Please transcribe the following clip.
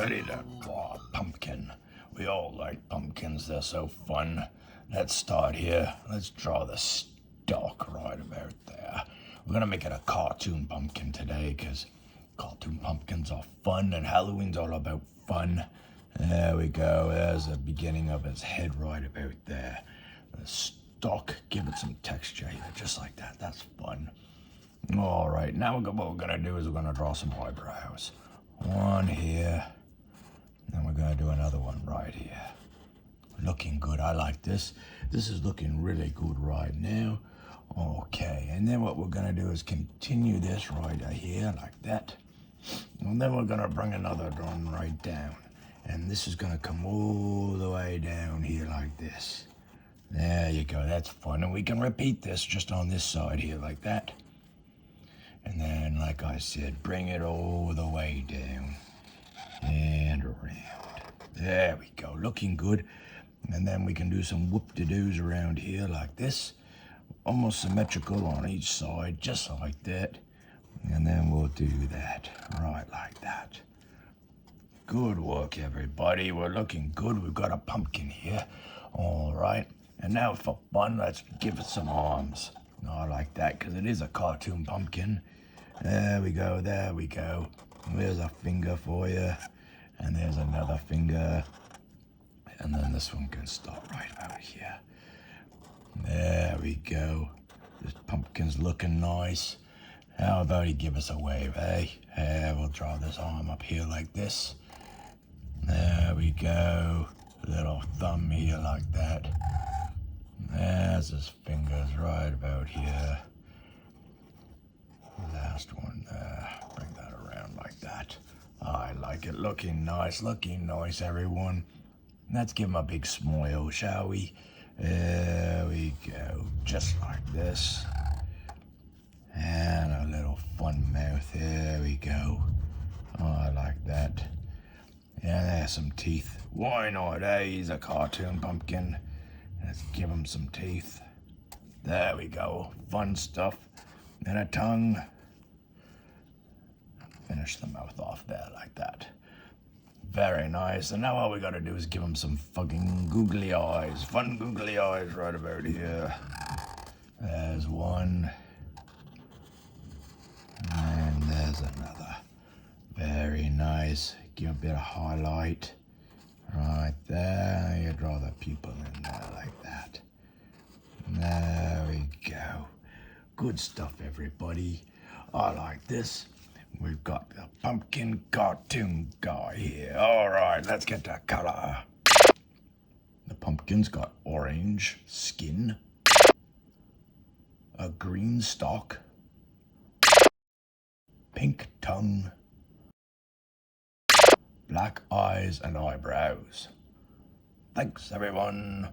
ready to draw a pumpkin. We all like pumpkins, they're so fun. Let's start here. Let's draw the stalk right about there. We're gonna make it a cartoon pumpkin today because cartoon pumpkins are fun and Halloween's all about fun. There we go. There's the beginning of his head right about there. The stalk, give it some texture here, just like that. That's fun. All right, now what we're gonna do is we're gonna draw some eyebrows. One here, and we're gonna do another one right here. Looking good, I like this. This is looking really good right now. Okay, and then what we're gonna do is continue this right here, like that. And then we're gonna bring another one right down. And this is gonna come all the way down here like this. There you go, that's fun. And we can repeat this just on this side here like that. And then, like I said, bring it all the way down and around. There we go, looking good. And then we can do some whoop-de-doos around here like this. Almost symmetrical on each side, just like that. And then we'll do that, right like that. Good work, everybody. We're looking good. We've got a pumpkin here. All right. And now for fun, let's give it some arms. I like that because it is a cartoon pumpkin. There we go, there we go. There's a finger for you. And there's another finger. And then this one can start right about here. There we go. This pumpkin's looking nice. How about you give us a wave, eh? We'll draw this arm up here like this. There we go. Little thumb here like that. There's his fingers right about here. Last one there. Bring that around like that. I like it. Looking nice, everyone. Let's give him a big smile, shall we? There we go. Just like this. And a little fun mouth. There we go. Oh, I like that. Yeah, there's some teeth. Why not, eh? He's a cartoon pumpkin. Let's give him some teeth. There we go. Fun stuff. And a tongue. Finish the mouth off there like that. Very nice. And now all we gotta do is give him some fucking googly eyes. Fun googly eyes right about here. There's one. And there's another. Very nice. Give a bit of highlight. Right there. You draw the pupil in there like that. There we go. Good stuff, everybody. I like this. We've got the pumpkin cartoon guy here. All right, let's get to color. The pumpkin's got orange skin, a green stalk, pink tongue, black eyes and eyebrows. Thanks, everyone.